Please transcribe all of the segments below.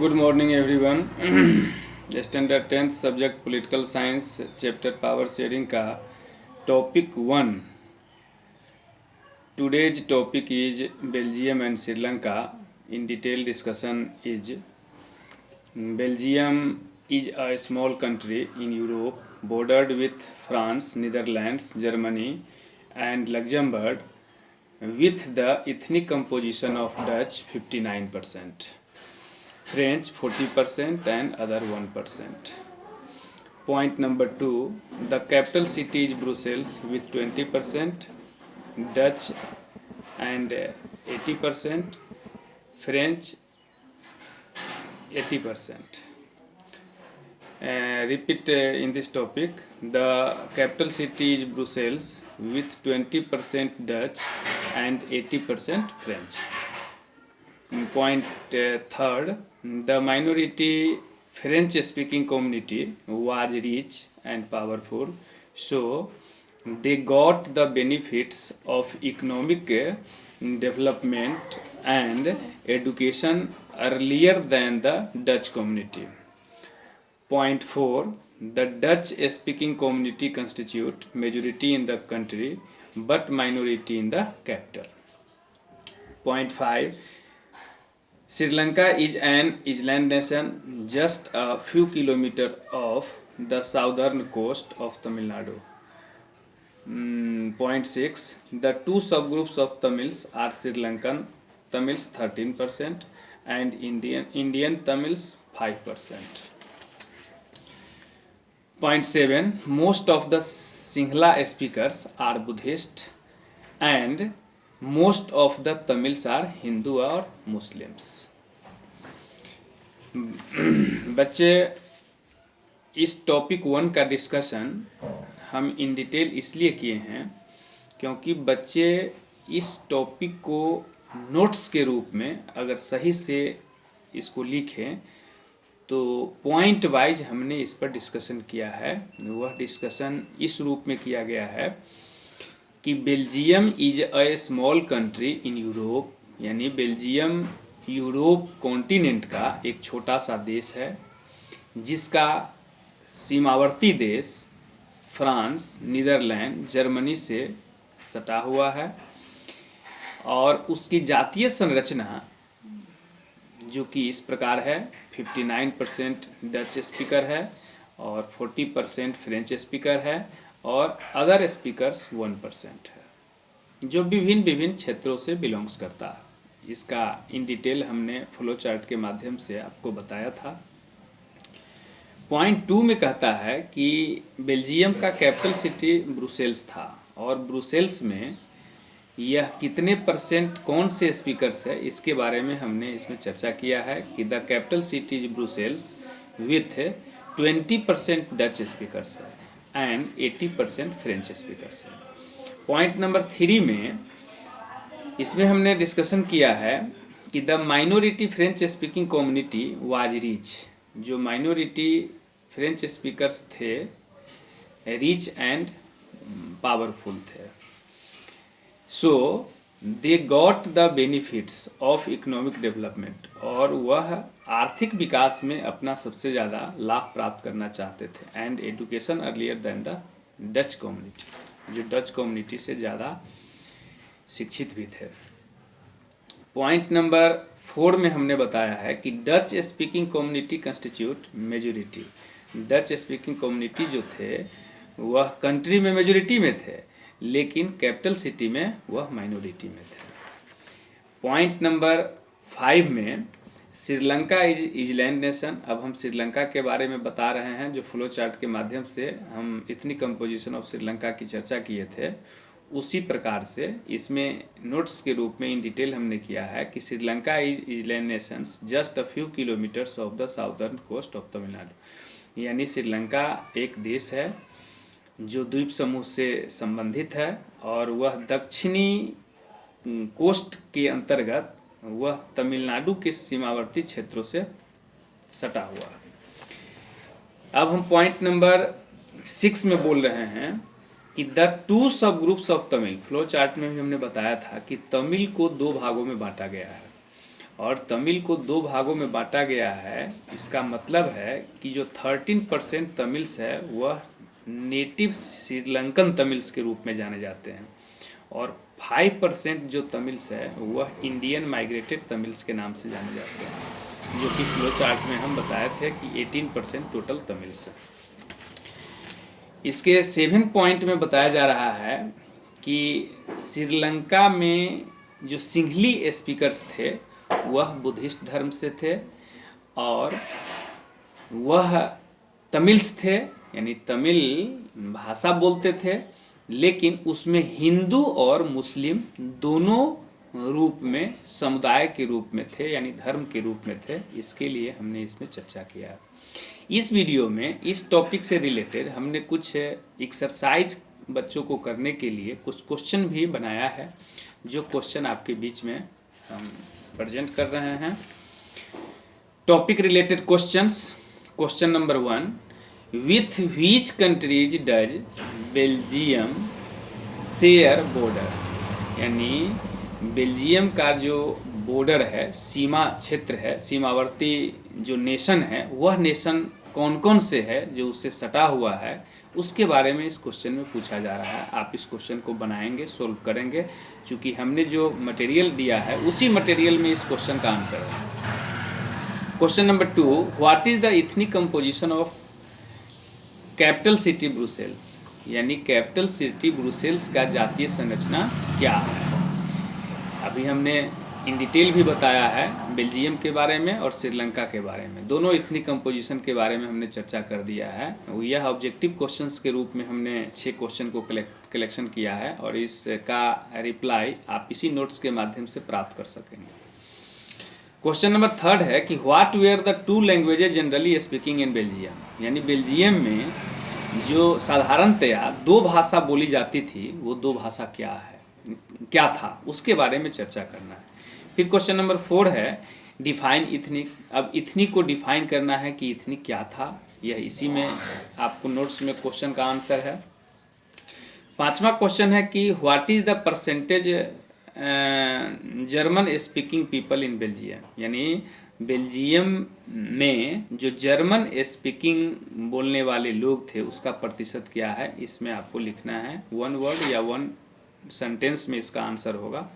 Good morning, everyone. Standard 10th subject political science chapter power sharing का topic 1. Today's topic is Belgium and Sri Lanka. In detail discussion is Belgium is a small country in Europe bordered with France, Netherlands, Germany, and Luxembourg, with the ethnic composition of Dutch 59%. French 40% and other 1%. Point number 2, the capital city is Brussels with 20%, Dutch and 80%, French 80%. Repeat in this topic, the capital city is Brussels with 20% Dutch and 80% French. Point third, the minority French speaking community was rich and powerful, so they got the benefits of economic development and education earlier than the Dutch community. Point 4, the Dutch speaking community constitute majority in the country but minority in the capital. Point 5, Sri Lanka is an island nation just a few kilometers off the southern coast of Tamil Nadu. Point 6, the two subgroups of Tamils are Sri Lankan Tamils 13% and Indian Tamils 5%. Point 7, most of the Sinhala speakers are Buddhist and most of the Tamils are Hindu और Muslims. बच्चे, इस topic 1 का discussion हम in detail इसलिए किए हैं क्योंकि बच्चे इस टॉपिक को नोट्स के रूप में अगर सही से इसको लिखें तो पॉइंट वाइज हमने इस पर डिस्कशन किया है. वह डिस्कशन इस रूप में किया गया है कि Belgium is a small country in Europe, यानी बेल्जियम यूरोप कॉन्टिनेंट का एक छोटा सा देश है जिसका सीमावर्ती देश फ्रांस, नीदरलैंड, जर्मनी से सटा हुआ है और उसकी जातीय संरचना जो कि इस प्रकार है, 59% डच स्पीकर है और 40% फ्रेंच स्पीकर है और अदर स्पीकर्स 1% है जो विभिन्न क्षेत्रों से बिलोंग्स करता है. इसका इन डिटेल हमने फ्लो चार्ट के माध्यम से आपको बताया था. पॉइंट 2 में कहता है कि बेल्जियम का कैपिटल सिटी ब्रुसेल्स था और ब्रुसेल्स में यह कितने परसेंट कौन से स्पीकर्स है इसके बारे में हमने इसमें चर्चा किया है कि the capital city is Brussels with 20% Dutch speakers है एंड 80% फ्रेंच स्पीकर्स है. पॉइंट नंबर 3 में इसमें हमने डिस्कशन किया है कि the minority French speaking community was rich. जो माइनॉरिटी फ्रेंच स्पीकर्स थे रिच एंड पावरफुल थे, so they got the benefits of economic development, और वह आर्थिक विकास में अपना सबसे ज़्यादा लाभ प्राप्त करना चाहते थे and education earlier than the Dutch community, जो डच कम्युनिटी से ज़्यादा शिक्षित भी थे. पॉइंट नंबर 4 में हमने बताया है कि Dutch speaking community constitute majority. Dutch speaking community जो थे वह कंट्री में मेजोरिटी में थे लेकिन कैपिटल सिटी में वह माइनॉरिटी में थे. पॉइंट नंबर 5 में श्रीलंका इज इजलैंड नेशन. अब हम श्रीलंका के बारे में बता रहे हैं जो फ्लो चार्ट के माध्यम से हम इतनी कंपोजिशन ऑफ श्रीलंका की चर्चा किए थे उसी प्रकार से इसमें नोट्स के रूप में इन डिटेल हमने किया है कि Sri Lanka is island nations just a few kilometres off the southern coast of Tamil Nadu. यानी श्रीलंका एक देश है जो द्वीप समूह से संबंधित है और वह दक्षिणी कोस्ट के अंतर्गत वह तमिलनाडु के सीमावर्ती क्षेत्रों से सटा हुआ है. अब हम पॉइंट नंबर 6 में बोल रहे हैं कि द टू सब groups of Tamil. Flow chart में भी हमने बताया था कि तमिल को 2 भागों में बांटा गया है और तमिल को 2 भागों में बांटा गया है। इसका मतलब है कि जो 13% तमिल्स है वह नेटिव श्रीलंकन तमिल्स के रूप में जाने जाते हैं और 5% जो तमिल्स है वह इंडियन माइग्रेटेड तमिल्स के नाम से जाने जाते हैं, जो कि फ्लो चार्ट में हम बताए थे कि 18% टोटल तमिल्स है। इसके 7 पॉइंट में बताया जा रहा है कि श्रीलंका में जो सिंहली स्पीकर्स थे वह बुद्धिस्ट धर्म से थे और वह तमिल्स थे, यानी तमिल भाषा बोलते थे, लेकिन उसमें हिंदू और मुस्लिम दोनों रूप में समुदाय के रूप में थे, यानी धर्म के रूप में थे। इसके लिए हमने इसमें चर्चा किया। इस वीडियो में इस टॉपिक से रिलेटेड हमने कुछ एक्सरसाइज बच्चों को करने के लिए कुछ क्वेश्चन भी बनाया है, जो क्वेश्चन आपके बीच में हम प्रेजेंट कर रहे हैं। Topic related questions. Question number 1, with which countries does Belgium share border, यानी बेल्जियम का जो बॉर्डर है, सीमा क्षेत्र है, सीमावर्ती जो नेशन है, वह नेशन कौन कौन से है जो उससे सटा हुआ है, उसके बारे में इस क्वेश्चन में पूछा जा रहा है। आप इस क्वेश्चन को बनाएंगे, सोल्व करेंगे, क्योंकि हमने जो मटेरियल दिया है उसी मटेरियल में इस क्वेश्चन का आंसर है। Question number 2, what is the ethnic composition of capital city Brussels, यानी कैपिटल सिटी ब्रुसेल्स का जातीय संरचना क्या है। अभी हमने इन डिटेल भी बताया है बेल्जियम के बारे में और श्रीलंका के बारे में, दोनों इथनिक कंपोजिशन के बारे में हमने चर्चा कर दिया है। यह ऑब्जेक्टिव क्वेश्चंस के रूप में हमने 6 क्वेश्चन को कलेक्शन किया है और इसका रिप्लाई आप इसी नोट्स के माध्यम से प्राप्त कर सकेंगे। क्वेश्चन नंबर 3 है कि what were the 2 languages generally speaking in Belgium, यानी बेल्जियम में जो साधारणतया 2 भाषा बोली जाती थी वो 2 भाषा क्या था, उसके बारे में चर्चा करना है। फिर क्वेश्चन नंबर 4 है डिफाइन इथनिक। अब इथनिक को डिफाइन करना है कि इथनिक क्या था, यह इसी में आपको नोट्स में क्वेश्चन का आंसर है। 5वां क्वेश्चन है कि what is the percentage German speaking people in Belgium, यानी बेल्जियम में जो जर्मन स्पीकिंग बोलने वाले लोग थे उसका प्रतिशत क्या है, इसमें आपको लिखना है। 1 वर्ड या 1 सेंटेंस में इसका आंसर होगा।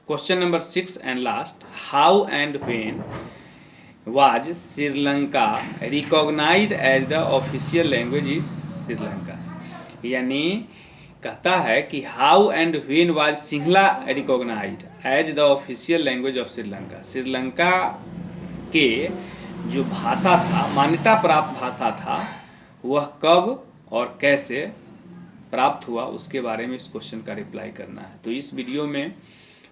Question number 6 and last, how and when was Sri Lanka recognised as the official language is Sri Lanka, यानी कहता है कि how and when was Sinhala recognised as the official language of Sri Lanka. Sri Lanka के जो भाषा था, मान्यता प्राप्त भाषा था, वह कब और कैसे प्राप्त हुआ, उसके बारे में इस क्वेश्चन का रिप्लाई करना है। तो इस वीडियो में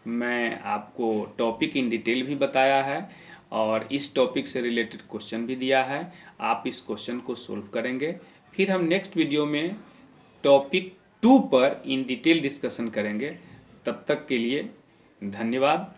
मैं आपको टॉपिक इन डिटेल भी बताया है और इस टॉपिक से रिलेटेड क्वेश्चन भी दिया है। आप इस क्वेश्चन को सोल्व करेंगे, फिर हम नेक्स्ट वीडियो में टॉपिक 2 पर इन डिटेल डिस्कशन करेंगे। तब तक के लिए धन्यवाद।